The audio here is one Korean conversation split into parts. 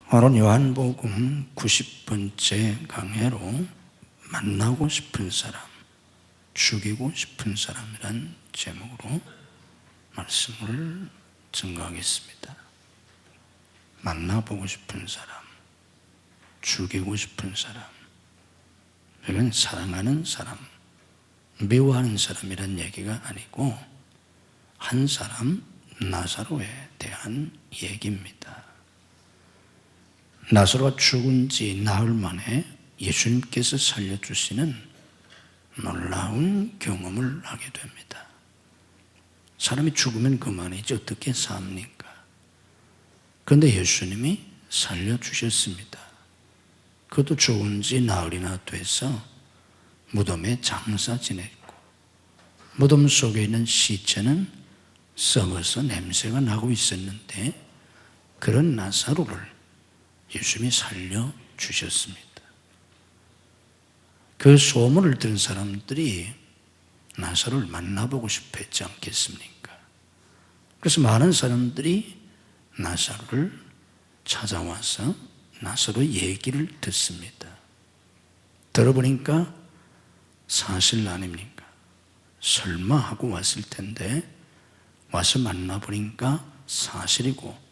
오늘 요한복음 90번째 강해로 만나고 싶은 사람, 죽이고 싶은 사람이란 제목으로 말씀을 증거하겠습니다. 만나보고 싶은 사람, 죽이고 싶은 사람, 이건 사랑하는 사람, 미워하는 사람이란 얘기가 아니고 한 사람, 나사로에 대한 얘기입니다. 나사로가 죽은 지 나흘 만에 예수님께서 살려주시는 놀라운 경험을 하게 됩니다. 사람이 죽으면 그만이지 어떻게 삽니까? 그런데 예수님이 살려주셨습니다. 그것도 죽은 지 나흘이나 돼서 무덤에 장사 지냈고, 무덤 속에 있는 시체는 썩어서 냄새가 나고 있었는데 그런 나사로를 예수님이 살려주셨습니다. 그 소문을 들은 사람들이 나사로를 만나보고 싶어 했지 않겠습니까? 그래서 많은 사람들이 나사로를 찾아와서 나사로의 얘기를 듣습니다. 들어보니까 사실 아닙니까? 설마 하고 왔을 텐데 와서 만나보니까 사실이고,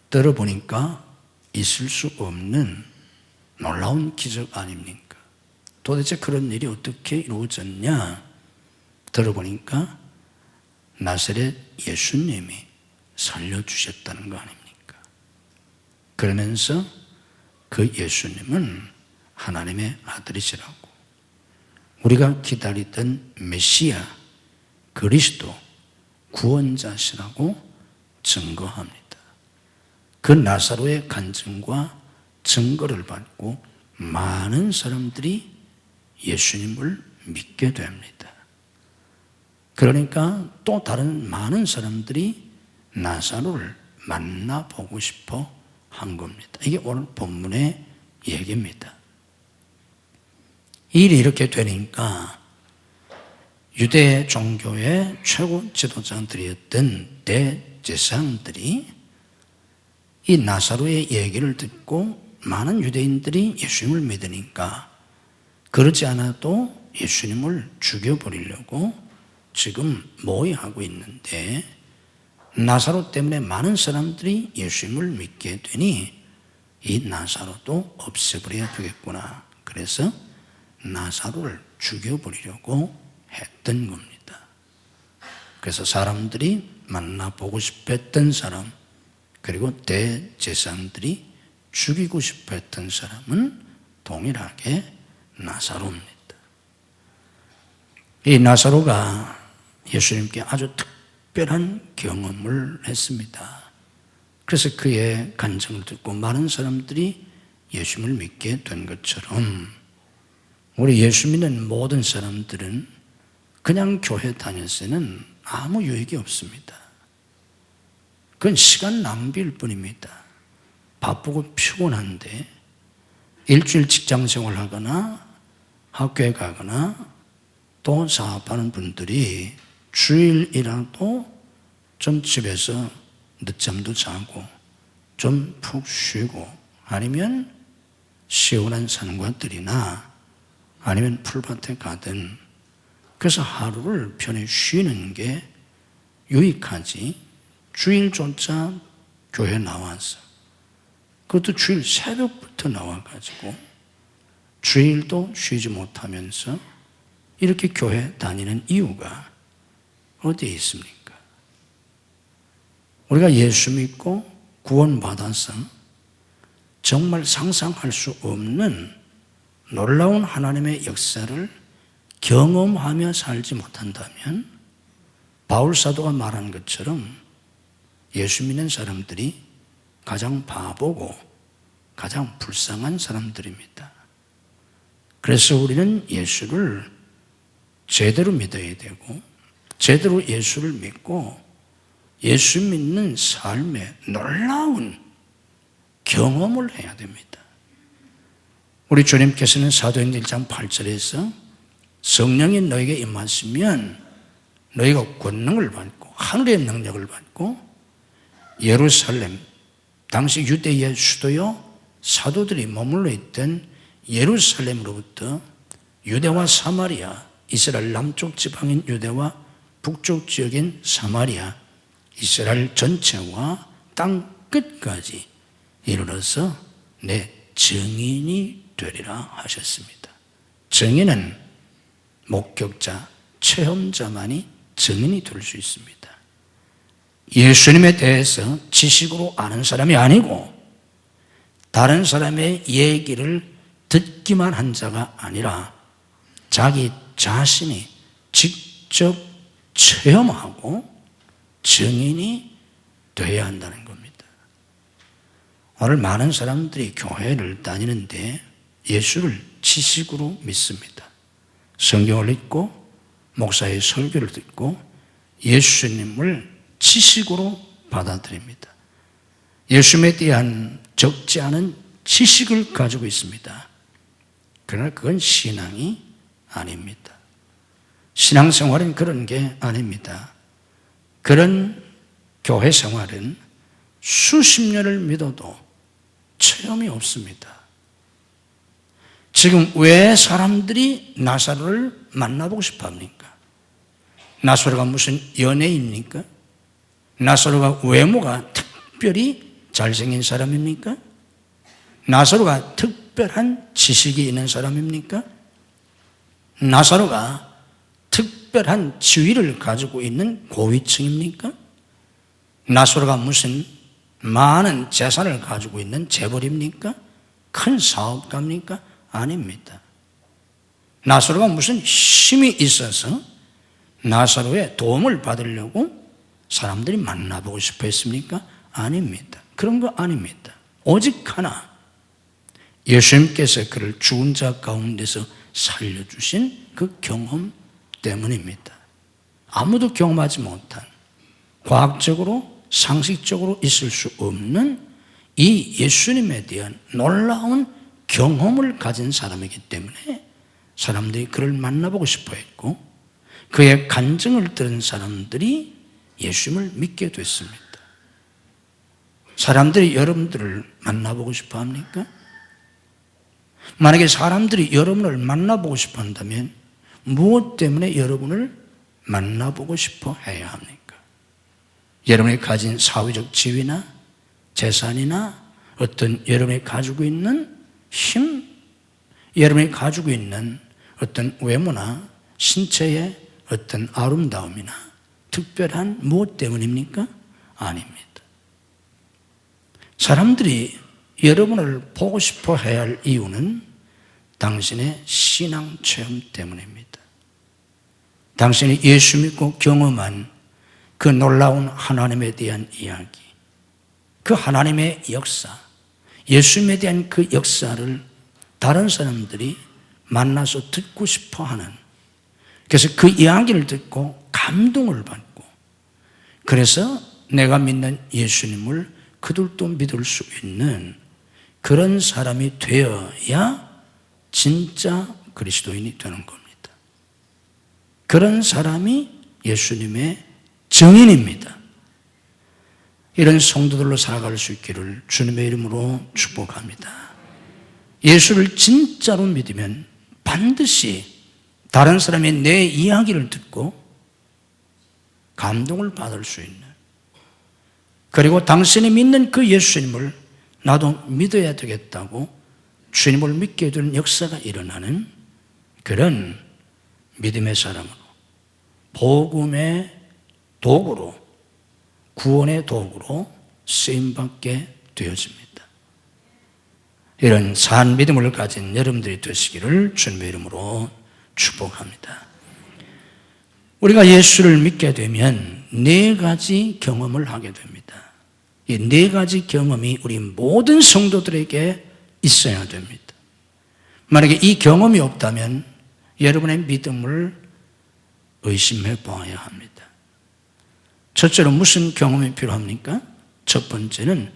들어보니까 있을 수 없는 놀라운 기적 아닙니까? 도대체 그런 일이 어떻게 이루어졌냐? 들어보니까 나사렛 예수님이 살려주셨다는 거 아닙니까? 그러면서 그 예수님은 하나님의 아들이시라고, 우리가 기다리던 메시아, 그리스도, 구원자시라고 증거합니다. 그 나사로의 간증과 증거를 받고 많은 사람들이 예수님을 믿게 됩니다. 그러니까 또 다른 많은 사람들이 나사로를 만나보고 싶어 한 겁니다. 이게 오늘 본문의 얘기입니다. 일이 이렇게 되니까 유대 종교의 최고 지도자들이었던 대제사장들이 이 나사로의 얘기를 듣고 많은 유대인들이 예수님을 믿으니까 그러지 않아도 예수님을 죽여버리려고 지금 모의하고 있는데, 나사로 때문에 많은 사람들이 예수님을 믿게 되니 이 나사로도 없애버려야 되겠구나. 그래서 나사로를 죽여버리려고 했던 겁니다. 그래서 사람들이 만나보고 싶어 했던 사람, 그리고 대제사장들이 죽이고 싶어 했던 사람은 동일하게 나사로입니다. 이 나사로가 예수님께 아주 특별한 경험을 했습니다. 그래서 그의 간증을 듣고 많은 사람들이 예수님을 믿게 된 것처럼 우리 예수 믿는 모든 사람들은 그냥 교회 다녔으면 아무 유익이 없습니다. 그건 시간 낭비일 뿐입니다. 바쁘고 피곤한데 일주일 직장 생활하거나 학교에 가거나 또 사업하는 분들이 주일이라도 좀 집에서 늦잠도 자고 좀 푹 쉬고, 아니면 시원한 산과들이나 아니면 풀밭에 가든, 그래서 하루를 편히 쉬는 게 유익하지, 주일조차 교회 나와서, 그것도 주일 새벽부터 나와가지고 주일도 쉬지 못하면서 이렇게 교회 다니는 이유가 어디에 있습니까? 우리가 예수 믿고 구원받아서 정말 상상할 수 없는 놀라운 하나님의 역사를 경험하며 살지 못한다면 바울 사도가 말한 것처럼 예수 믿는 사람들이 가장 바보고 가장 불쌍한 사람들입니다. 그래서 우리는 예수를 제대로 믿어야 되고, 제대로 예수를 믿고 예수 믿는 삶의 놀라운 경험을 해야 됩니다. 우리 주님께서는 사도행전 1장 8절에서 성령이 너에게 임하시면 너희가 권능을 받고 하늘의 능력을 받고 예루살렘, 당시 유대의 수도요 사도들이 머물러 있던 예루살렘으로부터 유대와 사마리아, 이스라엘 남쪽 지방인 유대와 북쪽 지역인 사마리아, 이스라엘 전체와 땅 끝까지 이르러서 내 증인이 되리라 하셨습니다. 증인은 목격자, 체험자만이 증인이 될 수 있습니다. 예수님에 대해서 지식으로 아는 사람이 아니고 다른 사람의 얘기를 듣기만 한 자가 아니라 자기 자신이 직접 체험하고 증인이 되어야 한다는 겁니다. 오늘 많은 사람들이 교회를 다니는데 예수를 지식으로 믿습니다. 성경을 읽고 목사의 설교를 듣고 예수님을 지식으로 받아들입니다. 예수님에 대한 적지 않은 지식을 가지고 있습니다. 그러나 그건 신앙이 아닙니다. 신앙생활은 그런 게 아닙니다. 그런 교회 생활은 수십 년을 믿어도 체험이 없습니다. 지금 왜 사람들이 나사로를 만나보고 싶어 합니까? 나사로가 무슨 연예인입니까? 나사로가 외모가 특별히 잘생긴 사람입니까? 나사로가 특별한 지식이 있는 사람입니까? 나사로가 특별한 지위를 가지고 있는 고위층입니까? 나사로가 무슨 많은 재산을 가지고 있는 재벌입니까? 큰 사업가입니까? 아닙니다. 나사로가 무슨 힘이 있어서 나사로의 도움을 받으려고 사람들이 만나보고 싶어 했습니까? 아닙니다. 그런 거 아닙니다. 오직 하나, 예수님께서 그를 죽은 자 가운데서 살려주신 그 경험 때문입니다. 아무도 경험하지 못한, 과학적으로 상식적으로 있을 수 없는 이 예수님에 대한 놀라운 경험을 가진 사람이기 때문에 사람들이 그를 만나보고 싶어 했고 그의 간증을 들은 사람들이 예수님을 믿게 됐습니다. 사람들이 여러분들을 만나보고 싶어 합니까? 만약에 사람들이 여러분을 만나보고 싶어 한다면 무엇 때문에 여러분을 만나보고 싶어 해야 합니까? 여러분이 가진 사회적 지위나 재산이나 어떤 여러분이 가지고 있는 힘, 여러분이 가지고 있는 어떤 외모나 신체의 어떤 아름다움이나 특별한 무엇 때문입니까? 아닙니다. 사람들이 여러분을 보고 싶어 해야 할 이유는 당신의 신앙 체험 때문입니다. 당신이 예수 믿고 경험한 그 놀라운 하나님에 대한 이야기, 그 하나님의 역사, 예수님에 대한 그 역사를 다른 사람들이 만나서 듣고 싶어 하는, 그래서 그 이야기를 듣고 감동을 받고, 그래서 내가 믿는 예수님을 그들도 믿을 수 있는 그런 사람이 되어야 진짜 그리스도인이 되는 겁니다. 그런 사람이 예수님의 증인입니다. 이런 성도들로 살아갈 수 있기를 주님의 이름으로 축복합니다. 예수를 진짜로 믿으면 반드시 다른 사람이 내 이야기를 듣고 감동을 받을 수 있는, 그리고 당신이 믿는 그 예수님을 나도 믿어야 되겠다고 주님을 믿게 되는 역사가 일어나는 그런 믿음의 사람으로, 복음의 도구로, 구원의 도구로 쓰임받게 되어집니다. 이런 산 믿음을 가진 여러분들이 되시기를 주님의 이름으로 축복합니다. 우리가 예수를 믿게 되면 네 가지 경험을 하게 됩니다. 이 네 가지 경험이 우리 모든 성도들에게 있어야 됩니다. 만약에 이 경험이 없다면 여러분의 믿음을 의심해 보아야 합니다. 첫째로 무슨 경험이 필요합니까? 첫 번째는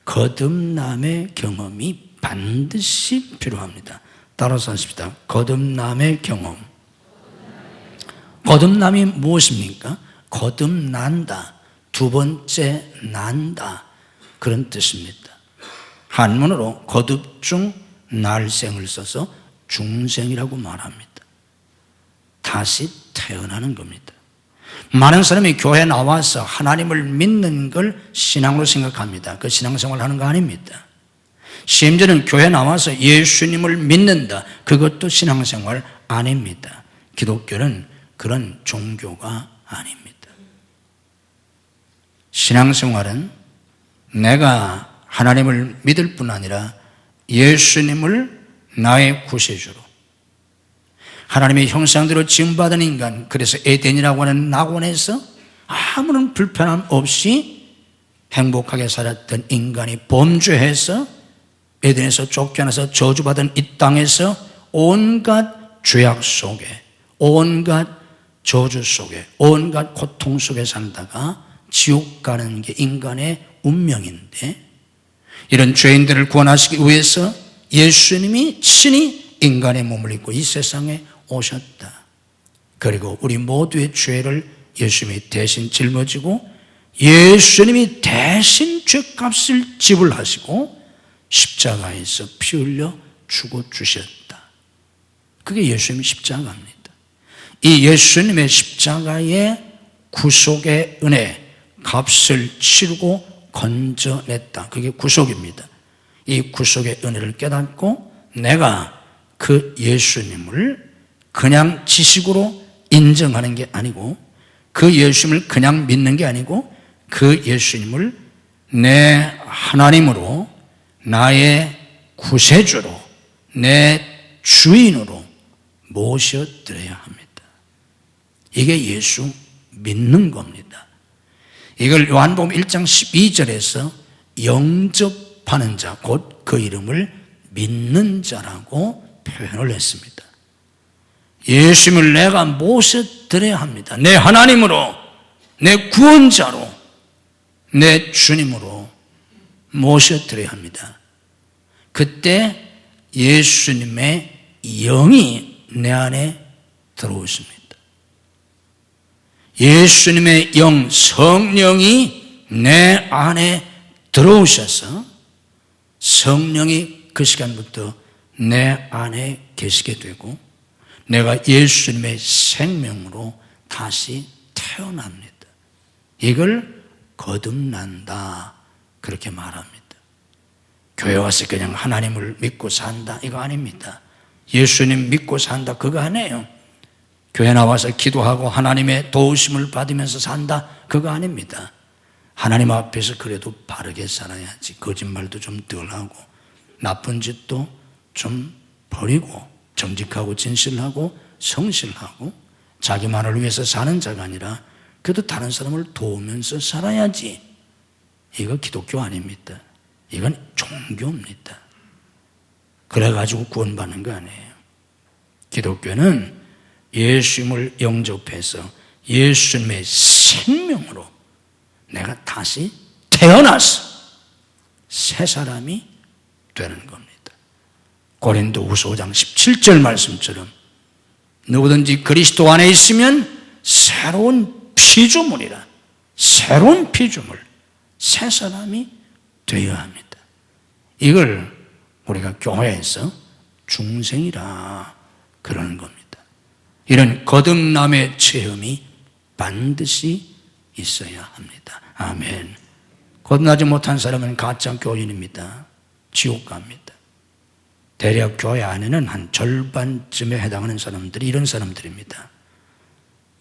거듭남의 경험이 반드시 필요합니다. 따라서 하십시다. 거듭남의 경험. 거듭남이 무엇입니까? 거듭난다. 두 번째 난다. 그런 뜻입니다. 한문으로 거듭중 날생을 써서 중생이라고 말합니다. 다시 태어나는 겁니다. 많은 사람이 교회에 나와서 하나님을 믿는 걸 신앙으로 생각합니다. 그 신앙생활 하는 거 아닙니다. 심지어는 교회에 나와서 예수님을 믿는다, 그것도 신앙생활 아닙니다. 기독교는 그런 종교가 아닙니다. 신앙생활은 내가 하나님을 믿을 뿐 아니라 예수님을 나의 구세주로, 하나님의 형상대로 지음받은 인간, 그래서 에덴이라고 하는 낙원에서 아무런 불편함 없이 행복하게 살았던 인간이 범죄해서 에덴에서 쫓겨나서 저주받은 이 땅에서 온갖 죄악 속에, 온갖 저주 속에, 온갖 고통 속에 살다가 지옥 가는 게 인간의 운명인데, 이런 죄인들을 구원하시기 위해서 예수님이 친히 인간의 몸을 입고 이 세상에 오셨다. 그리고 우리 모두의 죄를 예수님이 대신 짊어지고 예수님이 대신 죄값을 지불하시고 십자가에서 피 흘려 죽어 주셨다. 그게 예수님의 십자가입니다. 이 예수님의 십자가의 구속의 은혜, 값을 치르고 건져냈다. 그게 구속입니다. 이 구속의 은혜를 깨닫고 내가 그 예수님을 그냥 지식으로 인정하는 게 아니고, 그 예수님을 그냥 믿는 게 아니고, 그 예수님을 내 하나님으로, 나의 구세주로, 내 주인으로 모셔드려야 합니다. 이게 예수 믿는 겁니다. 이걸 요한복음 1장 12절에서 영접하는 자, 곧 그 이름을 믿는 자라고 표현을 했습니다. 예수님을 내가 모셔드려야 합니다. 내 하나님으로, 내 구원자로, 내 주님으로 모셔드려야 합니다. 그때 예수님의 영이 내 안에 들어오십니다. 예수님의 영, 성령이 내 안에 들어오셔서 성령이 그 시간부터 내 안에 계시게 되고 내가 예수님의 생명으로 다시 태어납니다. 이걸 거듭난다, 그렇게 말합니다. 교회 와서 그냥 하나님을 믿고 산다, 이거 아닙니다. 예수님 믿고 산다, 그거 아니에요. 교회 나와서 기도하고 하나님의 도우심을 받으면서 산다, 그거 아닙니다. 하나님 앞에서 그래도 바르게 살아야지. 거짓말도 좀 덜하고 나쁜 짓도 좀 버리고 정직하고 진실하고 성실하고 자기만을 위해서 사는 자가 아니라 그래도 다른 사람을 도우면서 살아야지. 이거 기독교 아닙니다. 이건 종교입니다. 그래가지고 구원받는 거 아니에요. 기독교는 예수님을 영접해서 예수님의 생명으로 내가 다시 태어나서 새 사람이 되는 겁니다. 고린도후서 5장 17절 말씀처럼 누구든지 그리스도 안에 있으면 새로운 피조물이라, 새로운 피조물, 새 사람이 되어야 합니다. 이걸 우리가 교회에서 중생이라 그러는 겁니다. 이런 거듭남의 체험이 반드시 있어야 합니다. 아멘. 거듭나지 못한 사람은 가짜 교인입니다. 지옥 갑니다. 대략 교회 안에는 한 절반쯤에 해당하는 사람들이 이런 사람들입니다.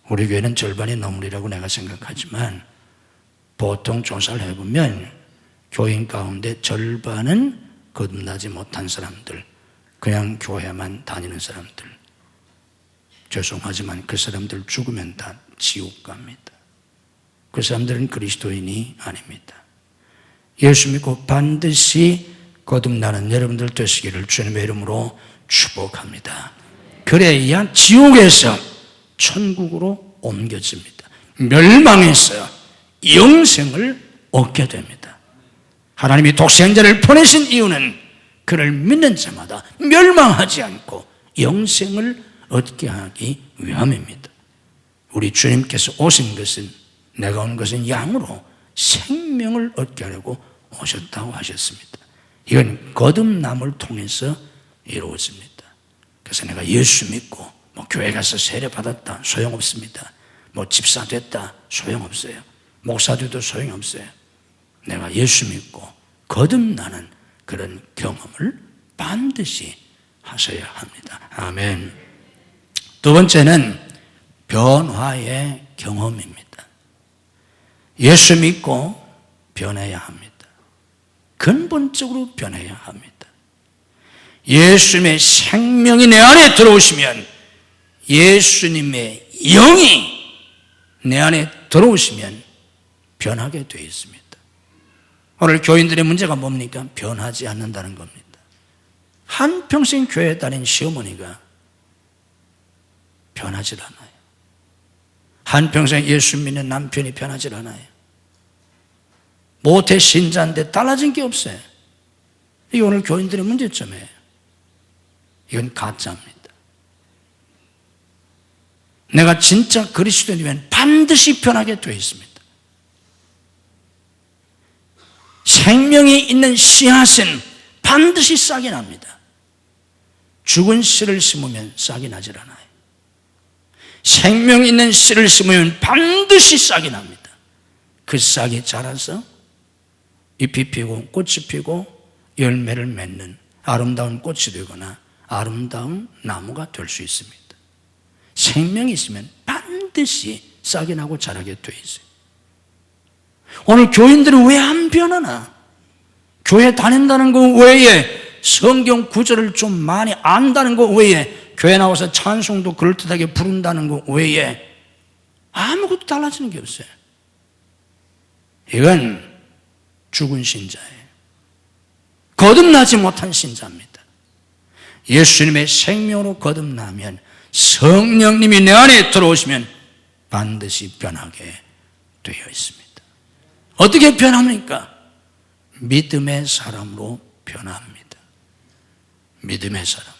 우리 교회는 절반이 넘으리라고 내가 생각하지만 보통 조사를 해보면 교인 가운데 절반은 거듭나지 못한 사람들, 그냥 교회만 다니는 사람들. 죄송하지만 그 사람들 죽으면 다 지옥 갑니다. 그 사람들은 그리스도인이 아닙니다. 예수 믿고 반드시 거듭나는 여러분들 되시기를 주님의 이름으로 축복합니다. 그래야 지옥에서 천국으로 옮겨집니다. 멸망에서 영생을 얻게 됩니다. 하나님이 독생자를 보내신 이유는 그를 믿는 자마다 멸망하지 않고 영생을 얻게 하기 위함입니다. 우리 주님께서 오신 것은, 내가 온 것은 양으로 생명을 얻게 하려고 오셨다고 하셨습니다. 이건 거듭남을 통해서 이루어집니다. 그래서 내가 예수 믿고 교회 가서 세례 받았다 소용없습니다. 집사 됐다 소용없어요. 목사 돼도 소용없어요. 내가 예수 믿고 거듭나는 그런 경험을 반드시 하셔야 합니다. 아멘. 두 번째는 변화의 경험입니다. 예수 믿고 변해야 합니다. 근본적으로 변해야 합니다. 예수님의 생명이 내 안에 들어오시면, 예수님의 영이 내 안에 들어오시면 변하게 되어 있습니다. 오늘 교인들의 문제가 뭡니까? 변하지 않는다는 겁니다. 한평생 교회에 다닌 시어머니가 변하질 않아요. 한평생 예수 믿는 남편이 변하질 않아요. 모태 신자인데 달라진 게 없어요. 이게 오늘 교인들의 문제점이에요. 이건 가짜입니다. 내가 진짜 그리스도인이면 반드시 변하게 되어 있습니다. 생명이 있는 씨앗은 반드시 싹이 납니다. 죽은 씨를 심으면 싹이 나질 않아요. 생명 있는 씨를 심으면 반드시 싹이 납니다. 그 싹이 자라서 잎이 피고 꽃이 피고 열매를 맺는 아름다운 꽃이 되거나 아름다운 나무가 될 수 있습니다. 생명이 있으면 반드시 싹이 나고 자라게 돼 있어요. 오늘 교인들은 왜 안 변하나? 교회 다닌다는 것 외에, 성경 구절을 좀 많이 안다는 것 외에, 교회 나와서 찬송도 그럴듯하게 부른다는 것 외에 아무것도 달라지는 게 없어요. 이건 죽은 신자예요. 거듭나지 못한 신자입니다. 예수님의 생명으로 거듭나면, 성령님이 내 안에 들어오시면 반드시 변하게 되어 있습니다. 어떻게 변합니까? 믿음의 사람으로 변합니다. 믿음의 사람.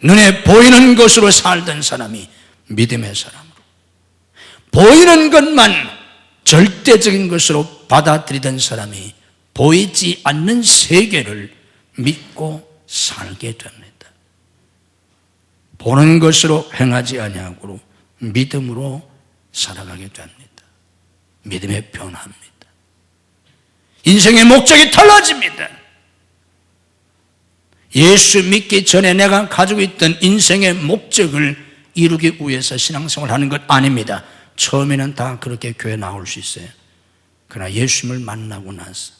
눈에 보이는 것으로 살던 사람이 믿음의 사람으로, 보이는 것만 절대적인 것으로 받아들이던 사람이 보이지 않는 세계를 믿고 살게 됩니다. 보는 것으로 행하지 아니하고 믿음으로 살아가게 됩니다. 믿음의 변화입니다. 인생의 목적이 달라집니다. 예수 믿기 전에 내가 가지고 있던 인생의 목적을 이루기 위해서 신앙생활을 하는 것 아닙니다. 처음에는 다 그렇게 교회 나올 수 있어요. 그러나 예수님을 만나고 나서,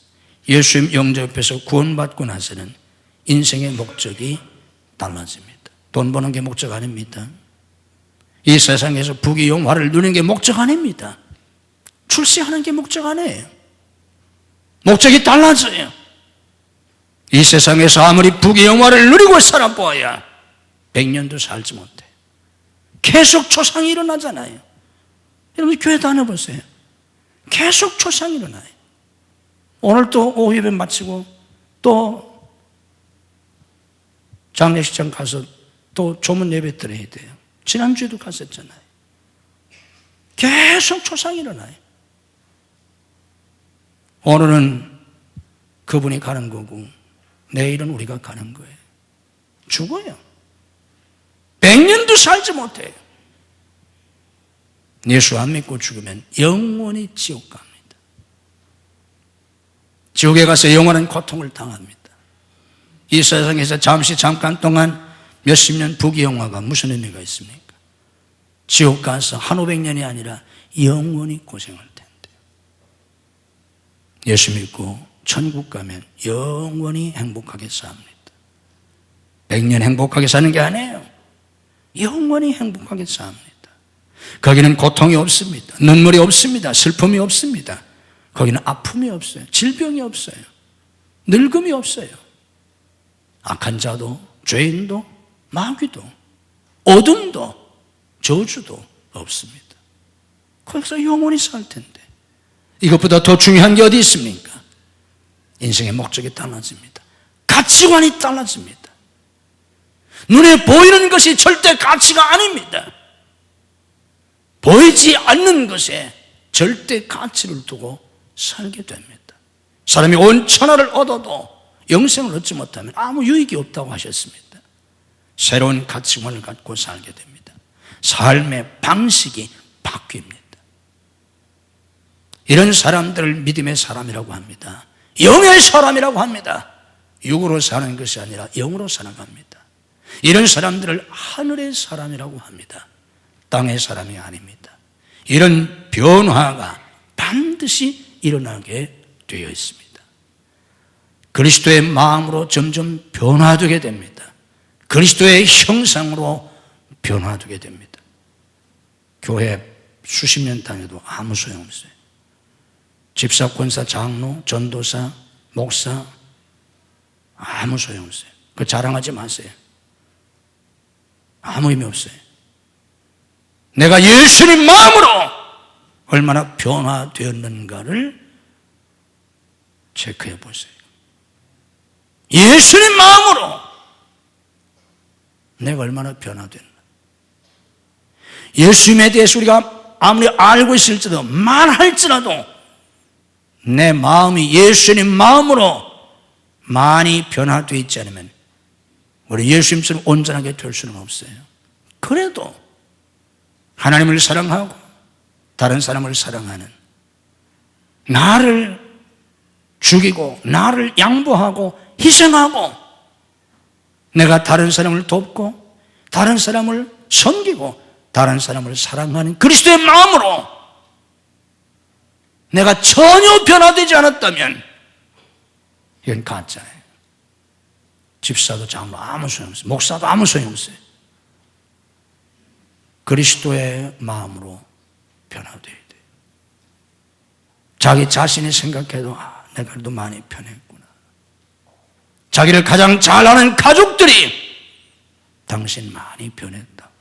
예수님 영접해서 구원받고 나서는 인생의 목적이 달라집니다. 돈 버는 게 목적 아닙니다. 이 세상에서 부귀영화를 누리는 게 목적 아닙니다. 출세하는 게 목적 아니에요. 목적이 달라져요. 이 세상에서 아무리 부귀영화를 누리고 살아보아야 100년도 살지 못해. 계속 초상이 일어나잖아요. 여러분 교회 다녀보세요. 계속 초상이 일어나요. 오늘 또 오후 예배 마치고 또 장례식장 가서 또 조문 예배 드려야 돼요. 지난주에도 갔었잖아요. 계속 초상이 일어나요. 오늘은 그분이 가는 거고 내일은 우리가 가는 거예요. 죽어요. 100년도 살지 못해요. 예수 안 믿고 죽으면 영원히 지옥 갑니다. 지옥에 가서 영원한 고통을 당합니다. 이 세상에서 잠깐 동안 몇십 년 부귀영화가 무슨 의미가 있습니까? 지옥 가서 한 500년이 아니라 영원히 고생할 텐데. 예수 믿고 천국 가면 영원히 행복하게 삽니다. 100년 행복하게 사는 게 아니에요. 영원히 행복하게 삽니다. 거기는 고통이 없습니다. 눈물이 없습니다. 슬픔이 없습니다. 거기는 아픔이 없어요. 질병이 없어요. 늙음이 없어요. 악한 자도, 죄인도, 마귀도, 어둠도, 저주도 없습니다. 거기서 영원히 살 텐데 이것보다 더 중요한 게 어디 있습니까? 인생의 목적이 달라집니다. 가치관이 달라집니다. 눈에 보이는 것이 절대 가치가 아닙니다. 보이지 않는 것에 절대 가치를 두고 살게 됩니다. 사람이 온 천하를 얻어도 영생을 얻지 못하면 아무 유익이 없다고 하셨습니다. 새로운 가치관을 갖고 살게 됩니다. 삶의 방식이 바뀝니다. 이런 사람들을 믿음의 사람이라고 합니다. 영의 사람이라고 합니다. 육으로 사는 것이 아니라 영으로 살아갑니다. 이런 사람들을 하늘의 사람이라고 합니다. 땅의 사람이 아닙니다. 이런 변화가 반드시 일어나게 되어 있습니다. 그리스도의 마음으로 점점 변화되게 됩니다. 그리스도의 형상으로 변화되게 됩니다. 교회 수십 년 다녀도 아무 소용없어요. 집사, 권사, 장로, 전도사, 목사 아무 소용없어요. 그거 자랑하지 마세요. 아무 의미 없어요. 내가 예수님 마음으로 얼마나 변화되었는가를 체크해 보세요. 예수님 마음으로 내가 얼마나 변화됐나. 예수님에 대해서 우리가 아무리 알고 있을지라도 말할지라도 내 마음이 예수님 마음으로 많이 변화되어 있지 않으면 우리 예수님처럼 온전하게 될 수는 없어요. 그래도 하나님을 사랑하고 다른 사람을 사랑하는, 나를 죽이고 나를 양보하고 희생하고 내가 다른 사람을 돕고 다른 사람을 섬기고 다른 사람을 사랑하는 그리스도의 마음으로 내가 전혀 변화되지 않았다면 이건 가짜예요. 집사도 장로 아무 소용없어요. 목사도 아무 소용없어요. 그리스도의 마음으로 변화되어야 돼요. 자기 자신이 생각해도 내가 그래도 많이 변했구나. 자기를 가장 잘 아는 가족들이 당신 많이 변했다고.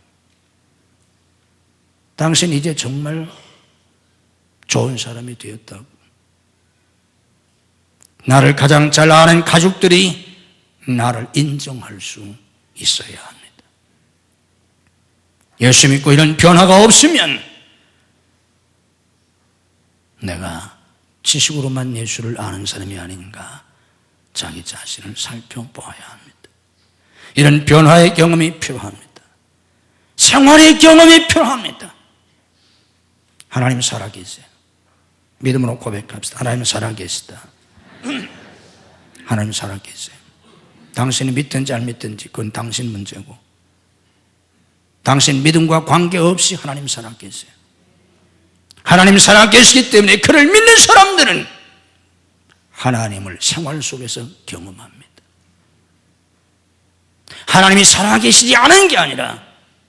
당신 이제 정말 좋은 사람이 되었다고. 나를 가장 잘 아는 가족들이 나를 인정할 수 있어야 합니다. 예수 믿고 이런 변화가 없으면 내가 지식으로만 예수를 아는 사람이 아닌가 자기 자신을 살펴보아야 합니다. 이런 변화의 경험이 필요합니다. 생활의 경험이 필요합니다. 하나님 살아계세요. 믿음으로 고백합시다. 하나님 살아계시다. 하나님 살아계세요. 당신이 믿든지 안 믿든지 그건 당신 문제고, 당신 믿음과 관계없이 하나님 살아계세요. 하나님 살아계시기 때문에 그를 믿는 사람들은 하나님을 생활 속에서 경험합니다. 하나님이 살아계시지 않은 게 아니라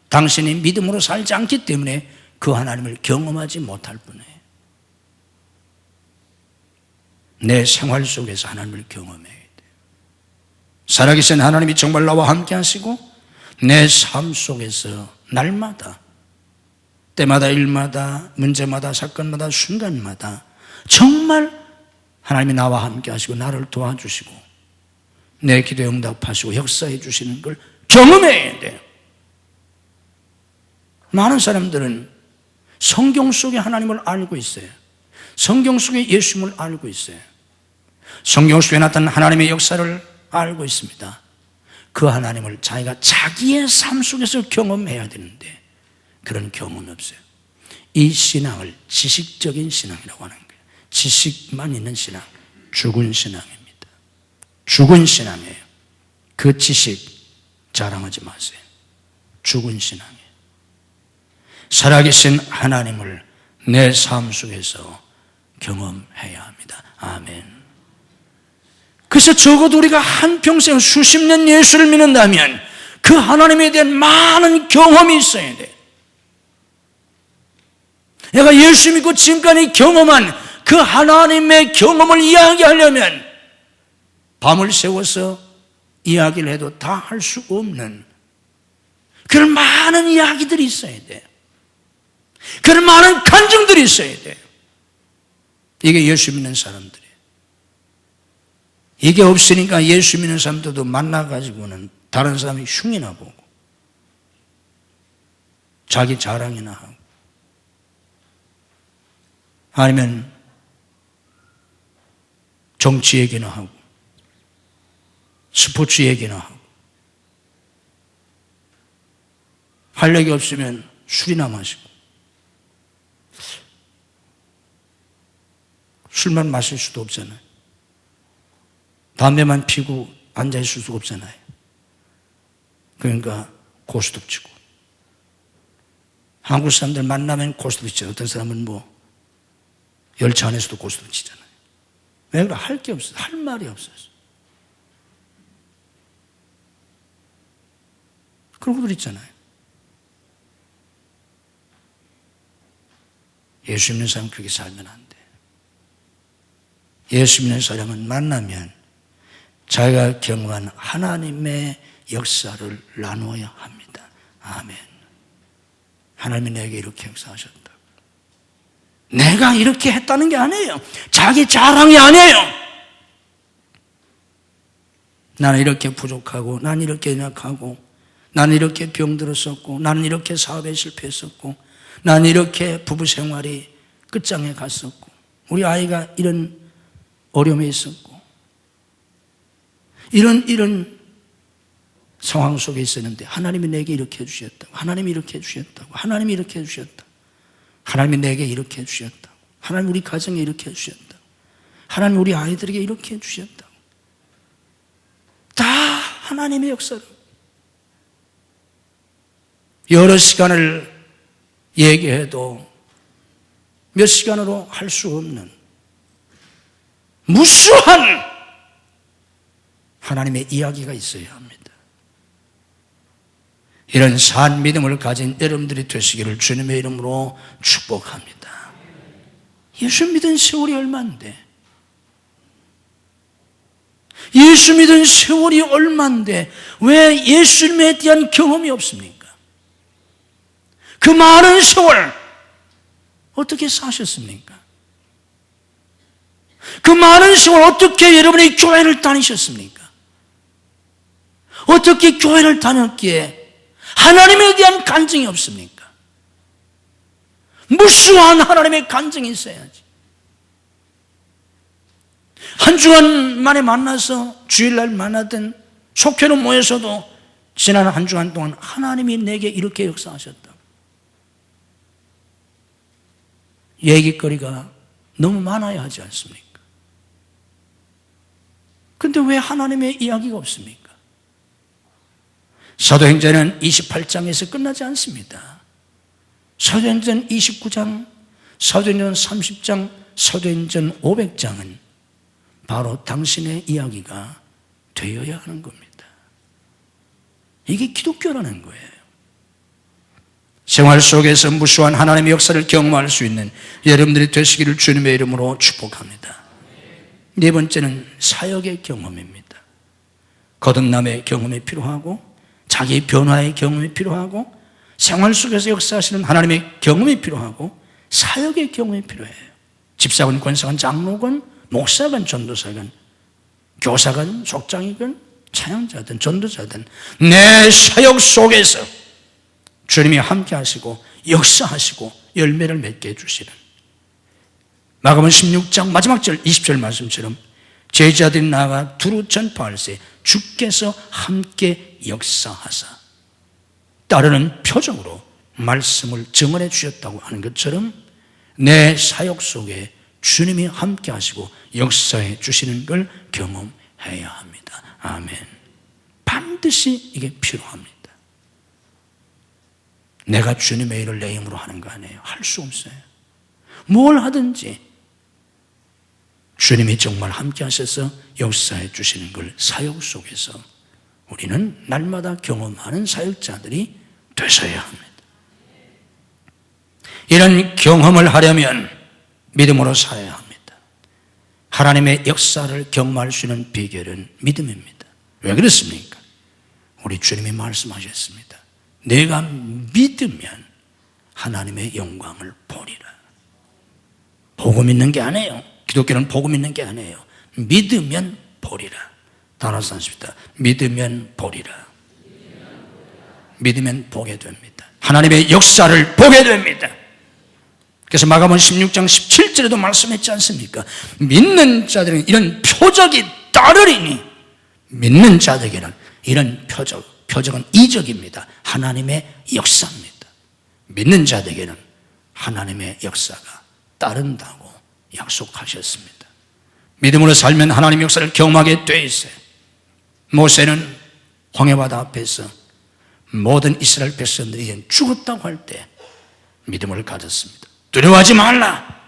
당신이 믿음으로 살지 않기 때문에 그 하나님을 경험하지 못할 뿐이에요. 내 생활 속에서 하나님을 경험해야 돼요. 살아계신 하나님이 정말 나와 함께 하시고 내 삶 속에서 날마다, 때마다, 일마다, 문제마다, 사건마다, 순간마다 정말 하나님이 나와 함께 하시고 나를 도와주시고 내 기도에 응답하시고 역사해 주시는 걸 경험해야 돼요. 많은 사람들은 성경 속에 하나님을 알고 있어요. 성경 속에 예수님을 알고 있어요. 성경 속에 나타난 하나님의 역사를 알고 있습니다. 그 하나님을 자기가 자기의 삶 속에서 경험해야 되는데 그런 경험이 없어요. 이 신앙을 지식적인 신앙이라고 하는 거예요. 지식만 있는 신앙, 죽은 신앙입니다. 죽은 신앙이에요. 그 지식 자랑하지 마세요. 죽은 신앙이에요. 살아계신 하나님을 내 삶 속에서 경험해야 합니다. 아멘. 그래서 적어도 우리가 한평생 수십 년 예수를 믿는다면 그 하나님에 대한 많은 경험이 있어야 돼. 내가 예수 믿고 지금까지 경험한 그 하나님의 경험을 이야기하려면 밤을 새워서 이야기를 해도 다 할 수 없는 그런 많은 이야기들이 있어야 돼. 그런 많은 간증들이 있어야 돼. 이게 예수 믿는 사람들이에요. 이게 없으니까 예수 믿는 사람들도 만나가지고는 다른 사람이 흉이나 보고 자기 자랑이나 하고 아니면 정치 얘기나 하고 스포츠 얘기나 하고 할 얘기 없으면 술이나 마시고 술만 마실 수도 없잖아요. 담배만 피고 앉아있을 수가 없잖아요. 그러니까 고스톱 치고 한국 사람들 만나면 고스톱 치죠. 어떤 사람은 뭐 열차 안에서도 고스톱 치잖아요. 왜 그래? 할 게 없어요. 할 말이 없어요. 그런 분들 있잖아요. 예수 믿는 사람은 그렇게 살면 안 돼. 예수 믿는 사람은 만나면 자기가 경험한 하나님의 역사를 나누어야 합니다. 아멘. 하나님이 내게 이렇게 역사하셨다. 내가 이렇게 했다는 게 아니에요. 자기 자랑이 아니에요. 나는 이렇게 부족하고, 나는 이렇게 연약하고, 나는 이렇게 병들었었고, 나는 이렇게 사업에 실패했었고, 나는 이렇게 부부 생활이 끝장에 갔었고, 우리 아이가 이런 어려움에 있었고, 이런 상황 속에 있었는데 하나님이 내게 이렇게 해주셨다고, 하나님이 이렇게 해주셨다고, 하나님이 이렇게 해주셨다고, 하나님이 내게 이렇게 해주셨다고, 하나님 우리 가정에 이렇게 해주셨다고, 하나님 우리 아이들에게 이렇게 해주셨다고. 다 하나님의 역사로 여러 시간을 얘기해도 몇 시간으로 할 수 없는 무수한 하나님의 이야기가 있어야 합니다. 이런 산 믿음을 가진 여러분들이 되시기를 주님의 이름으로 축복합니다. 예수 믿은 세월이 얼마인데, 예수 믿은 세월이 얼마인데 왜 예수님에 대한 경험이 없습니까? 그 많은 세월 어떻게 사셨습니까? 그 많은 세월 어떻게 여러분이 교회를 다니셨습니까? 어떻게 교회를 다녔기에 하나님에 대한 간증이 없습니까? 무수한 하나님의 간증이 있어야지. 한 주간 만에 만나서 주일날 만나든 속회로 모여서도 지난 한 주간 동안 하나님이 내게 이렇게 역사하셨다. 얘기거리가 너무 많아야 하지 않습니까? 근데 왜 하나님의 이야기가 없습니까? 사도행전은 28장에서 끝나지 않습니다. 사도행전 29장, 사도행전 30장, 사도행전 500장은 바로 당신의 이야기가 되어야 하는 겁니다. 이게 기독교라는 거예요. 생활 속에서 무수한 하나님의 역사를 경험할 수 있는 여러분들이 되시기를 주님의 이름으로 축복합니다. 네 번째는 사역의 경험입니다. 거듭남의 경험이 필요하고, 자기 변화의 경험이 필요하고, 생활 속에서 역사하시는 하나님의 경험이 필요하고, 사역의 경험이 필요해요. 집사건, 권사건, 장로건, 목사건, 전도사건, 교사건, 속장이건, 찬양자든 전도자든 내 사역 속에서 주님이 함께 하시고 역사하시고 열매를 맺게 해주시는, 마가복음 16장 마지막 절 20절 말씀처럼 제자들이 나아가 두루 전파할세 주께서 함께 역사하사 따르는 표정으로 말씀을 증언해 주셨다고 하는 것처럼 내 사역 속에 주님이 함께 하시고 역사해 주시는 걸 경험해야 합니다. 아멘. 반드시 이게 필요합니다. 내가 주님의 일을 내 힘으로 하는 거 아니에요. 할 수 없어요. 뭘 하든지 주님이 정말 함께 하셔서 역사해 주시는 걸 사역 속에서 우리는 날마다 경험하는 사역자들이 되셔야 합니다. 이런 경험을 하려면 믿음으로 살아야 합니다. 하나님의 역사를 경험할 수 있는 비결은 믿음입니다. 왜 그렇습니까? 우리 주님이 말씀하셨습니다. 내가 믿으면 하나님의 영광을 보리라. 보고 믿는 게 아니에요. 기독교는 보고 믿는 게 아니에요. 믿으면 보리라. 따라서 하십시다. 믿으면 보리라. 믿으면 보게 됩니다. 하나님의 역사를 보게 됩니다. 그래서 마가복음 16장 17절에도 말씀했지 않습니까? 믿는 자들은 이런 표적이 따르리니, 믿는 자들에게는 이런 표적은 이적입니다. 하나님의 역사입니다. 믿는 자들에게는 하나님의 역사가 따른다고 약속하셨습니다. 믿음으로 살면 하나님의 역사를 경험하게 돼 있어요. 모세는 홍해바다 앞에서 모든 이스라엘 백성들이 죽었다고 할 때 믿음을 가졌습니다. 두려워하지 말라.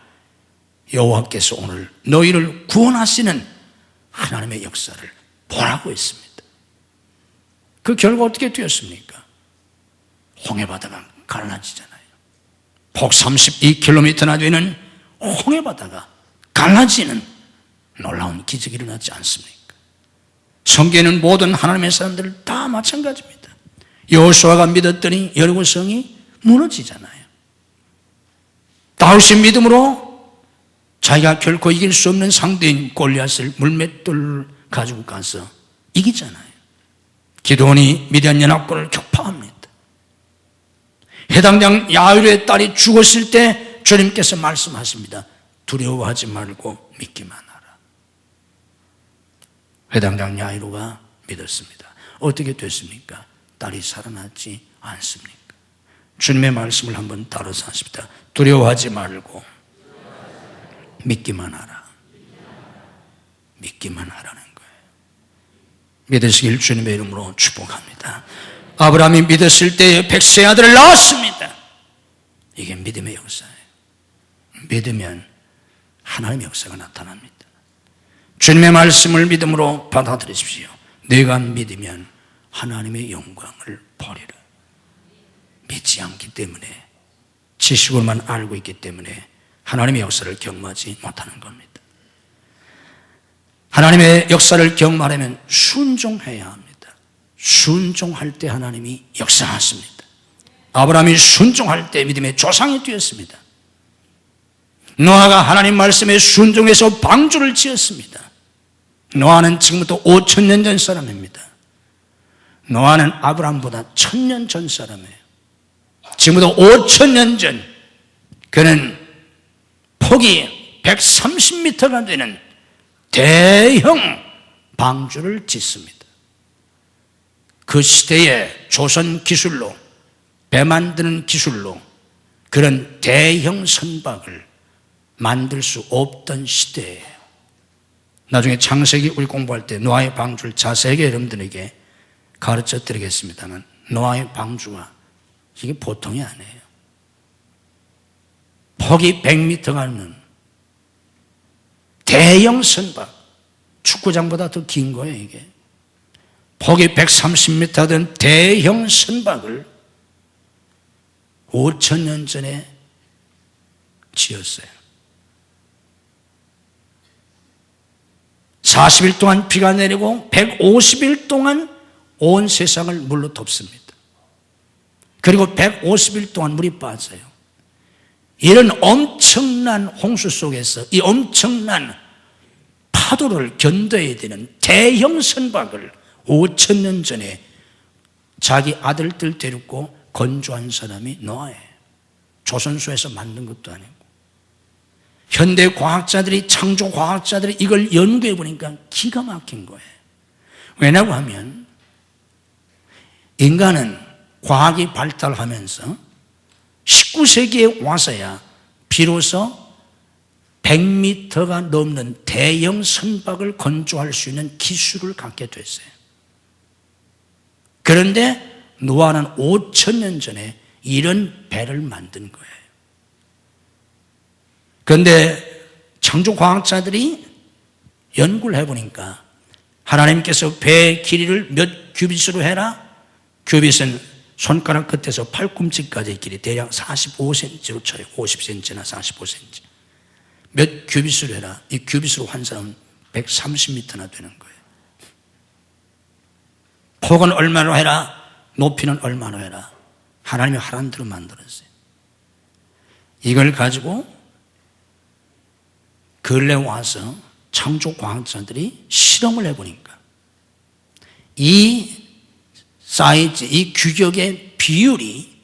여호와께서 오늘 너희를 구원하시는 하나님의 역사를 보라고 했습니다. 그 결과 어떻게 되었습니까? 홍해바다가 갈라지잖아요. 폭 32km나 되는 홍해바다가 갈라지는 놀라운 기적이 일어나지 않습니까? 성경에는 모든 하나님의 사람들 다 마찬가지입니다. 여호수아가 믿었더니 여리고성이 무너지잖아요. 다윗의 믿음으로 자기가 결코 이길 수 없는 상대인 골리앗을 물맷돌 가지고 가서 이기잖아요. 기드온이 미디안 연합군을 격파합니다. 해당장 야이로의 딸이 죽었을 때 주님께서 말씀하십니다. 두려워하지 말고 믿기만 하라. 해당장 야이로가 믿었습니다. 어떻게 됐습니까? 딸이 살아났지 않습니까? 주님의 말씀을 한번 따라서 하십니다. 두려워하지 말고 믿기만 하라. 믿기만 하라는 거예요. 믿으시길 주님의 이름으로 축복합니다. 아브라함이 믿었을 때에 백세 아들을 낳았습니다. 이게 믿음의 역사예요. 믿으면 하나님의 역사가 나타납니다. 주님의 말씀을 믿음으로 받아들이십시오. 내가 믿으면 하나님의 영광을 보리라. 믿지 않기 때문에, 지식으로만 알고 있기 때문에 하나님의 역사를 경험하지 못하는 겁니다. 하나님의 역사를 경험하려면 순종해야 합니다. 순종할 때 하나님이 역사하십니다. 아브라함이 순종할 때 믿음의 조상이 되었습니다. 노아가 하나님 말씀에 순종해서 방주를 지었습니다. 노아는 지금부터 5,000년 전 사람입니다. 노아는 아브라함보다 1,000년 전 사람이에요. 지금부터 5,000년 전 그는 폭이 130m가 되는 대형 방주를 짓습니다. 그 시대의 조선 기술로, 배 만드는 기술로 그런 대형 선박을 만들 수 없던 시대예요. 나중에 창세기 우리 공부할 때 노아의 방주를 자세하게 여러분들에게 가르쳐 드리겠습니다만, 노아의 방주가 이게 보통이 아니에요. 폭이 100m가 넘는 대형 선박, 축구장보다 더 긴 거예요. 이게 폭이 130m 된 대형 선박을 5,000년 전에 지었어요. 40일 동안 비가 내리고 150일 동안 온 세상을 물로 덮습니다. 그리고 150일 동안 물이 빠져요. 이런 엄청난 홍수 속에서 이 엄청난 파도를 견뎌야 되는 대형 선박을 5,000년 전에 자기 아들들 데리고 건조한 사람이 노아예요. 조선소에서 만든 것도 아니고. 현대 과학자들이, 창조 과학자들이 이걸 연구해 보니까 기가 막힌 거예요. 왜냐고 하면 인간은 과학이 발달하면서 19세기에 와서야 비로소 100m가 넘는 대형 선박을 건조할 수 있는 기술을 갖게 됐어요. 그런데 노아는 5,000년 전에 이런 배를 만든 거예요. 그런데 창조과학자들이 연구를 해보니까 하나님께서 배의 길이를 몇 규빗으로 해라? 규빗은 손가락 끝에서 팔꿈치까지의 길이 대략 45cm로 쳐요. 50cm나 45cm. 몇 규빗으로 해라. 이 규빗으로 한 사람은 130m나 되는 거예요. 폭은 얼마로 해라. 높이는 얼마로 해라. 하나님이 하라는 대로 만들었어요. 이걸 가지고 근래 와서 창조과학자들이 실험을 해보니까 이 사이즈, 이 규격의 비율이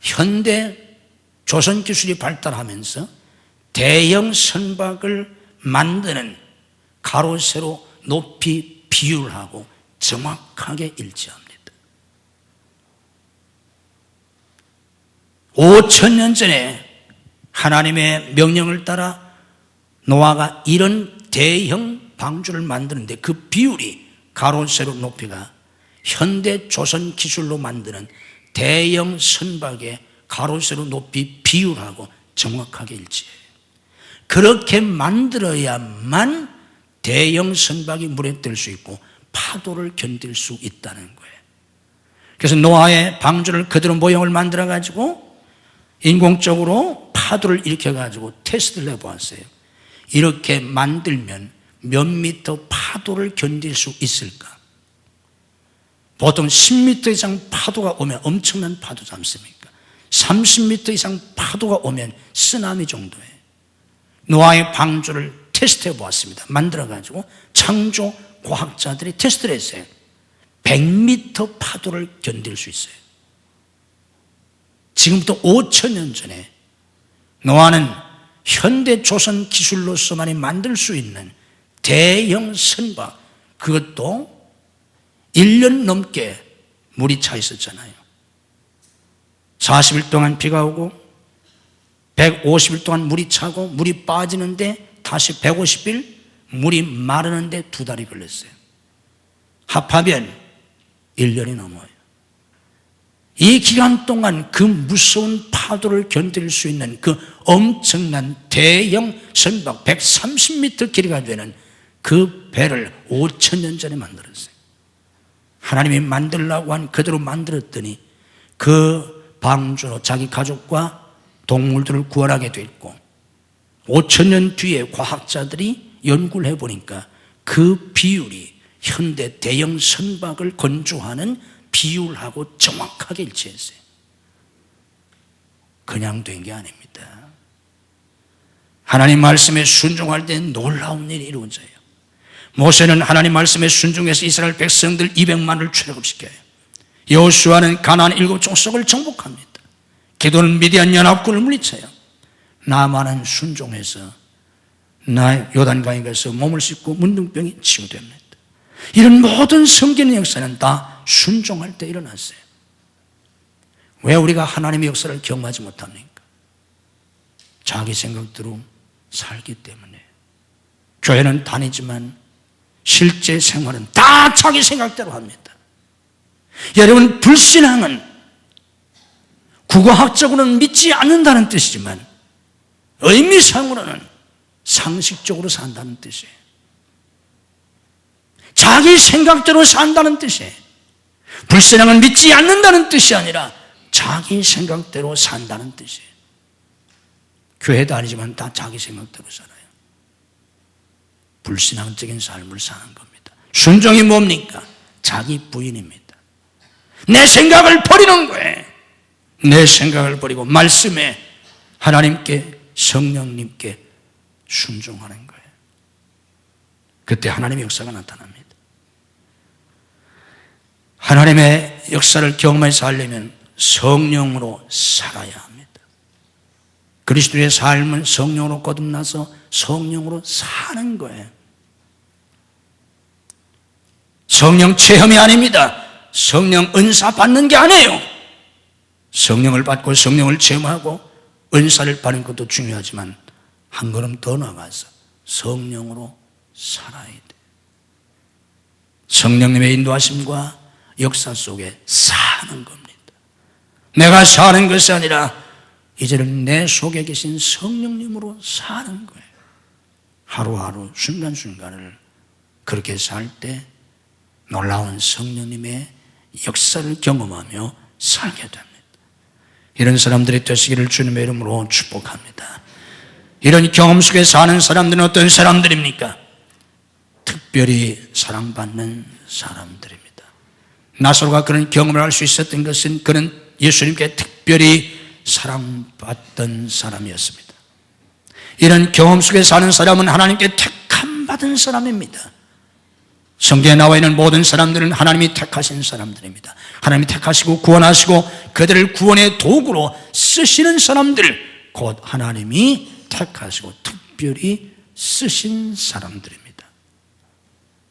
현대 조선 기술이 발달하면서 대형 선박을 만드는 가로 세로 높이 비율하고 정확하게 일치합니다. 5,000년 전에 하나님의 명령을 따라 노아가 이런 대형 방주를 만드는데 그 비율이 가로 세로 높이가 현대 조선 기술로 만드는 대형 선박의 가로 세로 높이 비율하고 정확하게 일치해요. 그렇게 만들어야만 대형 선박이 물에 뜰 수 있고 파도를 견딜 수 있다는 거예요. 그래서 노아의 방주를 그대로 모형을 만들어 가지고 인공적으로 파도를 일으켜 가지고 테스트를 해보았어요. 이렇게 만들면 몇 미터 파도를 견딜 수 있을까? 보통 10m 이상 파도가 오면 엄청난 파도지 않습니까? 30m 이상 파도가 오면 쓰나미 정도예요. 노아의 방주를 테스트해 보았습니다. 만들어 가지고 창조 과학자들이 테스트를 했어요. 100m 파도를 견딜 수 있어요. 지금부터 5,000년 전에 노아는 현대 조선 기술로서만이 만들 수 있는 대형 선박, 그것도 1년 넘게 물이 차 있었잖아요. 40일 동안 비가 오고 150일 동안 물이 차고 물이 빠지는데 다시 150일 물이 마르는데 2달이 걸렸어요. 합하면 1년이 넘어요. 이 기간 동안 그 무서운 파도를 견딜 수 있는 그 엄청난 대형 선박 130m 길이가 되는 그 배를 5,000년 전에 만들었어요. 하나님이 만들라고 한 그대로 만들었더니 그 방주로 자기 가족과 동물들을 구원하게 됐고 5,000년 뒤에 과학자들이 연구를 해보니까 그 비율이 현대 대형 선박을 건조하는 비율하고 정확하게 일치했어요. 그냥 된 게 아닙니다. 하나님 말씀에 순종할 때 놀라운 일이 이루어져요. 모세는 하나님 말씀에 순종해서 이스라엘 백성들 200만을 출애굽시켜요. 여호수아는 가나안 7족속을 정복합니다. 기도는 미디안 연합군을 물리쳐요. 나만은 순종해서 나 요단강에 가서 몸을 씻고 문둥병이 치유됩니다. 이런 모든 성경의 역사는 다 순종할 때 일어났어요. 왜 우리가 하나님의 역사를 경험하지 못합니까? 자기 생각대로 살기 때문에. 교회는 다니지만 실제 생활은 다 자기 생각대로 합니다. 여러분, 불신앙은 국어학적으로는 믿지 않는다는 뜻이지만 의미상으로는 상식적으로 산다는 뜻이에요. 자기 생각대로 산다는 뜻이에요. 불신앙은 믿지 않는다는 뜻이 아니라 자기 생각대로 산다는 뜻이에요. 교회 다니지만 다 자기 생각대로 살아요. 불신앙적인 삶을 사는 겁니다. 순종이 뭡니까? 자기 부인입니다. 내 생각을 버리는 거예요. 내 생각을 버리고 말씀에 하나님께, 성령님께 순종하는 거예요. 그때 하나님의 역사가 나타납니다. 하나님의 역사를 경험해서 살려면 성령으로 살아야 합니다. 그리스도의 삶은 성령으로 거듭나서 성령으로 사는 거예요. 성령 체험이 아닙니다. 성령 은사 받는 게 아니에요. 성령을 받고 성령을 체험하고 은사를 받는 것도 중요하지만 한 걸음 더 나가서 성령으로 살아야 돼. 성령님의 인도하심과 역사 속에 사는 겁니다. 내가 사는 것이 아니라 이제는 내 속에 계신 성령님으로 사는 거예요. 하루하루 순간순간을 그렇게 살 때 놀라운 성령님의 역사를 경험하며 살게 됩니다. 이런 사람들이 되시기를 주님의 이름으로 축복합니다. 이런 경험 속에 사는 사람들은 어떤 사람들입니까? 특별히 사랑받는 사람들입니다. 나사로가 그런 경험을 할 수 있었던 것은 그는 예수님께 특별히 사랑받던 사람이었습니다. 이런 경험 속에 사는 사람은 하나님께 택함받은 사람입니다. 성경에 나와 있는 모든 사람들은 하나님이 택하신 사람들입니다. 하나님이 택하시고 구원하시고 그들을 구원의 도구로 쓰시는 사람들, 곧 하나님이 택하시고 특별히 쓰신 사람들입니다.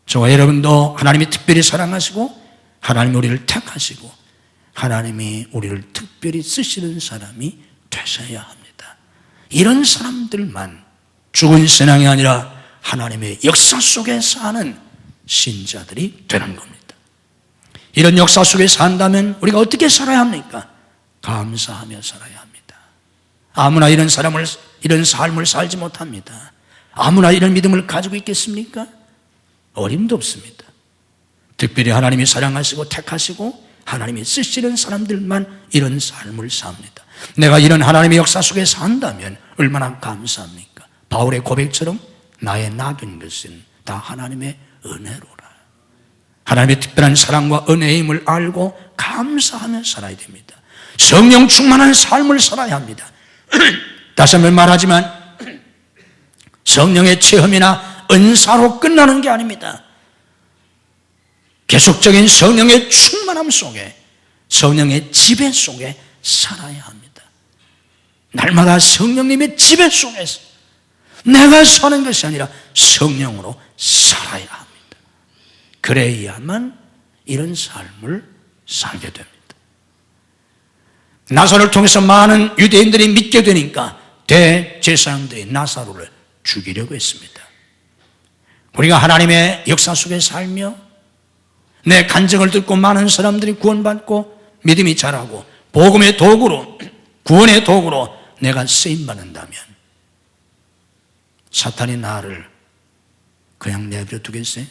저와 여러분도 하나님이 특별히 사랑하시고 하나님이 우리를 택하시고 하나님이 우리를 특별히 쓰시는 사람이 되셔야 합니다. 이런 사람들만 죽은 신앙이 아니라 하나님의 역사 속에 사는 신자들이 되는 겁니다. 이런 역사 속에 산다면 우리가 어떻게 살아야 합니까? 감사하며 살아야 합니다. 아무나 이런 삶을 살지 못합니다. 아무나 이런 믿음을 가지고 있겠습니까? 어림도 없습니다. 특별히 하나님이 사랑하시고 택하시고 하나님이 쓰시는 사람들만 이런 삶을 삽니다. 내가 이런 하나님의 역사 속에 산다면 얼마나 감사합니까? 바울의 고백처럼 나의 낙인 것은 다 하나님의 은혜로라. 하나님의 특별한 사랑과 은혜의 힘을 알고 감사하며 살아야 됩니다. 성령 충만한 삶을 살아야 합니다. 다시 한번 말하지만 성령의 체험이나 은사로 끝나는 게 아닙니다. 계속적인 성령의 충만함 속에, 성령의 지배 속에 살아야 합니다. 날마다 성령님의 지배 속에서 내가 사는 것이 아니라 성령으로 살아야 합니다. 그래야만 이런 삶을 살게 됩니다. 나사로를 통해서 많은 유대인들이 믿게 되니까 대제사장들이 나사로를 죽이려고 했습니다. 우리가 하나님의 역사 속에 살며 내 간증을 듣고 많은 사람들이 구원받고 믿음이 자라고 복음의 도구로, 구원의 도구로 내가 쓰임받는다면 사탄이 나를 그냥 내버려 두겠어요?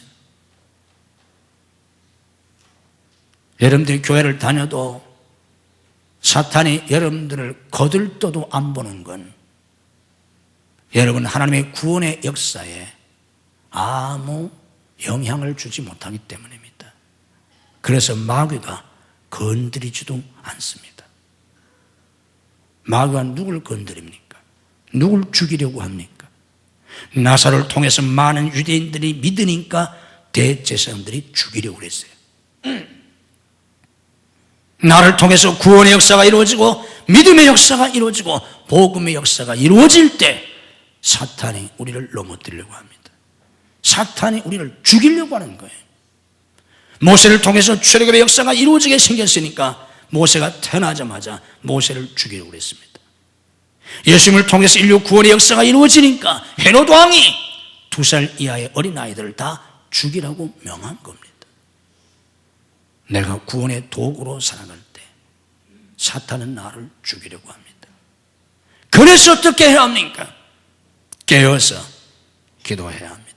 여러분들이 교회를 다녀도 사탄이 여러분들을 거들떠도 안 보는 건 여러분 하나님의 구원의 역사에 아무 영향을 주지 못하기 때문입니다. 그래서 마귀가 건드리지도 않습니다. 마귀가 누굴 건드립니까? 누굴 죽이려고 합니까? 나사로를 통해서 많은 유대인들이 믿으니까 대제사장들이 죽이려고 그랬어요. 나를 통해서 구원의 역사가 이루어지고 믿음의 역사가 이루어지고 복음의 역사가 이루어질 때 사탄이 우리를 넘어뜨리려고 합니다. 사탄이 우리를 죽이려고 하는 거예요. 모세를 통해서 출애굽의 역사가 이루어지게 생겼으니까 모세가 태어나자마자 모세를 죽이려고 했습니다. 예수님을 통해서 인류 구원의 역사가 이루어지니까 헤롯 왕이 2살 이하의 어린아이들을 다 죽이라고 명한 겁니다. 내가 구원의 도구로 살아갈 때 사탄은 나를 죽이려고 합니다. 그래서 어떻게 해야 합니까? 깨어서 기도해야 합니다.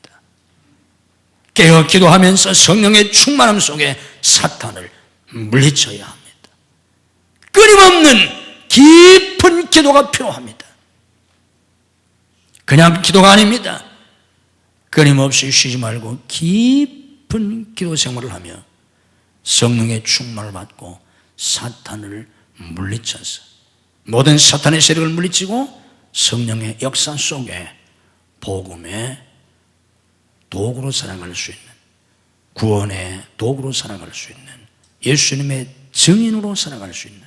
깨어 기도하면서 성령의 충만함 속에 사탄을 물리쳐야 합니다. 끊임없는 깊은 기도가 필요합니다. 그냥 기도가 아닙니다. 끊임없이 쉬지 말고 깊은 기도 생활을 하며 성령의 충만을 받고 사탄을 물리쳐서 모든 사탄의 세력을 물리치고 성령의 역사 속에 복음의 도구로 살아갈 수 있는, 구원의 도구로 살아갈 수 있는, 예수님의 증인으로 살아갈 수 있는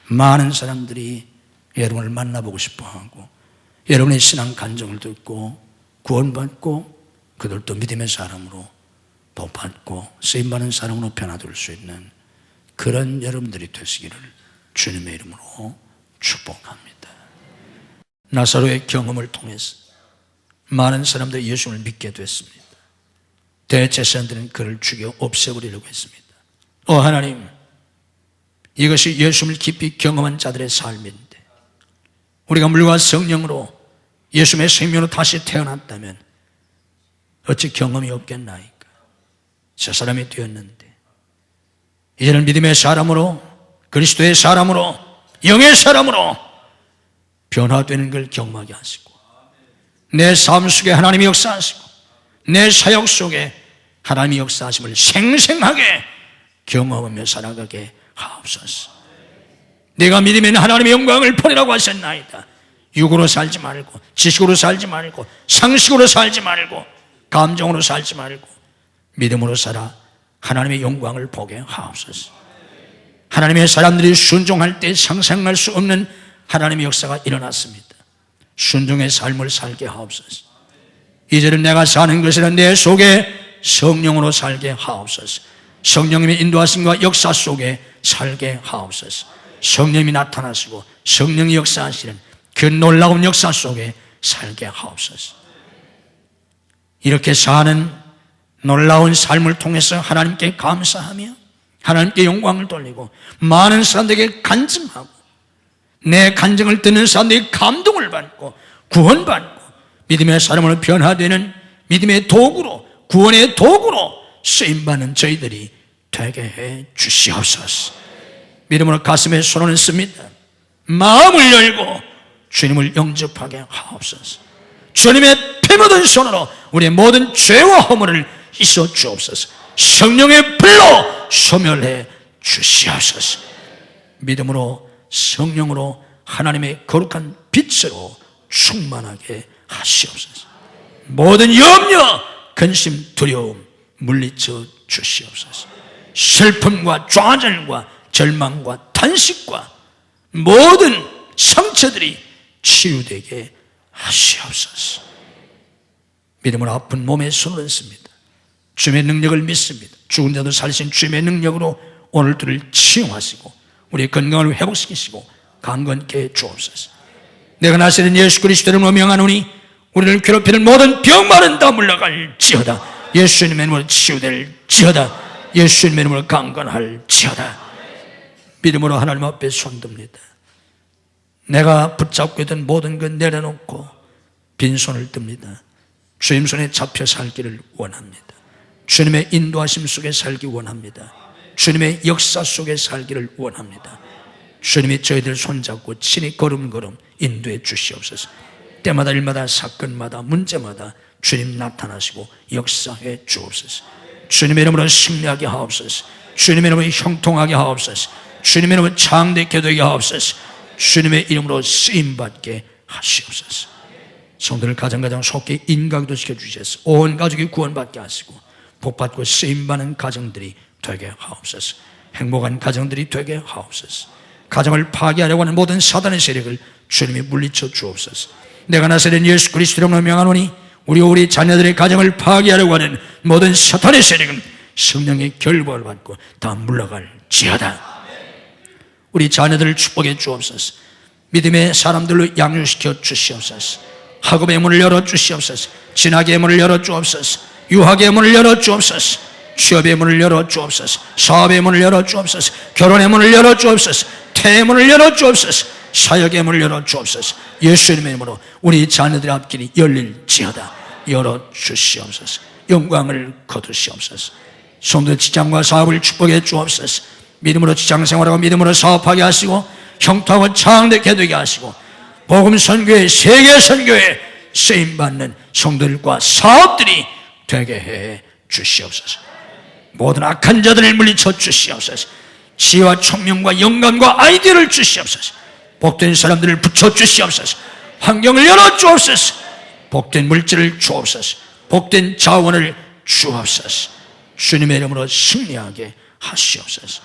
많은 사람들이 여러분을 만나보고 싶어하고 여러분의 신앙 간증을 듣고 구원받고 그들도 믿음의 사람으로 복받고 쓰임받는 사람으로 변화될 수 있는 그런 여러분들이 되시기를 주님의 이름으로 축복합니다. 나사로의 경험을 통해서 많은 사람들이 예수를 믿게 됐습니다. 대제사장들은 그를 죽여 없애버리려고 했습니다. 하나님, 이것이 예수를 깊이 경험한 자들의 삶인데 우리가 물과 성령으로 예수의 생명으로 다시 태어났다면 어찌 경험이 없겠나이까? 새 사람이 되었는데 이제는 믿음의 사람으로, 그리스도의 사람으로, 영의 사람으로 변화되는 걸 경험하게 하시고 내 삶 속에 하나님이 역사하시고 내 사역 속에 하나님이 역사하심을 생생하게 경험하며 살아가게 하옵소서. 내가 믿으면 하나님의 영광을 보리라고 하셨나이다. 육으로 살지 말고, 지식으로 살지 말고, 상식으로 살지 말고, 감정으로 살지 말고 믿음으로 살아 하나님의 영광을 보게 하옵소서. 하나님의 사람들이 순종할 때 상상할 수 없는 하나님의 역사가 일어났습니다. 순종의 삶을 살게 하옵소서. 이제는 내가 사는 것이 아니라 내 속에 성령으로 살게 하옵소서. 성령님의 인도하심과 역사 속에 살게 하옵소서. 성령이 나타나시고 성령이 역사하시는 그 놀라운 역사 속에 살게 하옵소서. 이렇게 사는 놀라운 삶을 통해서 하나님께 감사하며 하나님께 영광을 돌리고 많은 사람들에게 간증하고 내 간증을 듣는 사람들이 감동을 받고 구원받고 믿음의 사람으로 변화되는 믿음의 도구로, 구원의 도구로 쓰임받는 저희들이 되게 해 주시옵소서. 믿음으로 가슴에 손을 씁니다. 마음을 열고 주님을 영접하게 하옵소서. 주님의 피 묻은 손으로 우리의 모든 죄와 허물을 씻어 주옵소서. 성령의 불로 소멸해 주시옵소서. 믿음으로 성령으로 하나님의 거룩한 빛으로 충만하게 하시옵소서. 모든 염려, 근심, 두려움 물리쳐 주시옵소서. 슬픔과 좌절과 절망과 탄식과 모든 상처들이 치유되게 하시옵소서. 믿음으로 아픈 몸에 손을 얹습니다. 주님의 능력을 믿습니다. 죽은 자도 살리신 주님의 능력으로 오늘들을 치유하시고 우리의 건강을 회복시키시고 강건케 해 주옵소서. 내가 나시는 예수 그리스도를 명하노니 우리를 괴롭히는 모든 병마는 다 물러갈지어다. 예수님의 이름으로 치유될지어다. 예수님의 이름으로 강건할지어다. 믿음으로 하나님 앞에 손듭니다. 내가 붙잡고 있던 모든 것 내려놓고 빈손을 듭니다. 주님 손에 잡혀 살기를 원합니다. 주님의 인도하심 속에 살기 원합니다. 주님의 역사 속에 살기를 원합니다. 주님이 저희들 손잡고 친히 걸음걸음 인도해 주시옵소서. 때마다 일마다 사건마다 문제마다 주님 나타나시고 역사해 주옵소서. 주님의 이름으로 승리하게 하옵소서. 주님의 이름으로 형통하게 하옵소서. 주님의 이름으로 창대케 되게 하옵소서. 주님의 이름으로 쓰임받게 하시옵소서. 성도들 가정 속히 인가기도 시켜주셔서 온 가족이 구원받게 하시고 복받고 쓰임받는 가정들이 되게 하옵소서. 행복한 가정들이 되게 하옵소서. 가정을 파괴하려고 하는 모든 사단의 세력을 주님이 물리쳐 주옵소서. 내가 나서는 예수 그리스도로 명하노니 우리 자녀들의 가정을 파괴하려고 하는 모든 사탄의 세력은 성령의 결박을 받고 다 물러갈지어다. 우리 자녀들을 축복해 주옵소서. 믿음의 사람들로 양육시켜 주시옵소서. 학업의 문을 열어 주시옵소서. 진학의 문을 열어 주옵소서. 유학의 문을 열어 주옵소서. 취업의 문을 열어 주옵소서. 사업의 문을 열어 주옵소서. 결혼의 문을 열어 주옵소서. 태의 문을 열어 주옵소서. 사역의 문을 열어 주옵소서. 예수님의 이름으로 우리 자녀들의 앞길이 열릴지어다. 열어 주시옵소서. 영광을 거두시옵소서. 성도의 직장과 사업을 축복해 주옵소서. 믿음으로 직장생활하고 믿음으로 사업하게 하시고 형통하고 창대케 되게 하시고 복음 선교회, 세계 선교회 쓰임받는 성도들과 사업들이 되게 해 주시옵소서. 모든 악한 자들을 물리쳐 주시옵소서. 지혜와 총명과 영감과 아이디어를 주시옵소서. 복된 사람들을 붙여 주시옵소서. 환경을 열어 주옵소서. 복된 물질을 주옵소서. 복된 자원을 주옵소서. 주님의 이름으로 승리하게 하시옵소서.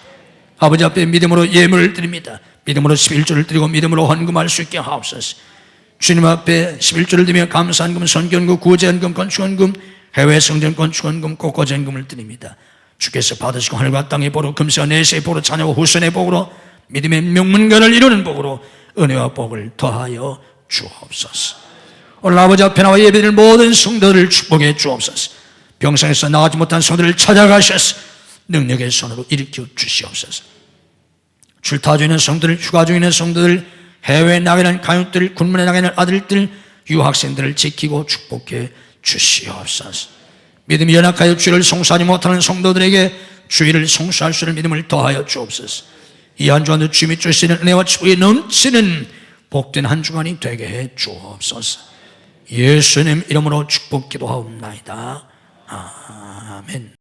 아버지 앞에 믿음으로 예물을 드립니다. 믿음으로 11조를 드리고 믿음으로 헌금할 수 있게 하옵소서. 주님 앞에 11조를 드리며 감사헌금, 선교헌금, 구제헌금, 건축헌금, 해외 성전 건축헌금, 꽃꽂이헌금을 드립니다. 주께서 받으시고 하늘과 땅의 복으로 금세와 내세의 복으로 자녀와 후손의 복으로 믿음의 명문관을 이루는 복으로 은혜와 복을 더하여 주옵소서. 오늘 아버지 앞에 나와 예배드릴 모든 성도들을 축복해 주옵소서. 병상에서 나가지 못한 성도들을 찾아가셔서 능력의 손으로 일으켜 주시옵소서. 출타 중에 있는 성도들, 휴가 중에 있는 성도들, 해외에 나가 있는 가족들, 군문에 나가 있는 아들들, 유학생들을 지키고 축복해 주시옵소서. 믿음이 연약하여 주의를 송수하지 못하는 성도들에게 주의를 송수할 수 있는 믿음을 더하여 주옵소서. 이 한 주간도 주님이 주시는 은혜와 축복이 넘치는 복된 한 주간이 되게 해 주옵소서. 예수님 이름으로 축복 기도하옵나이다. 아멘.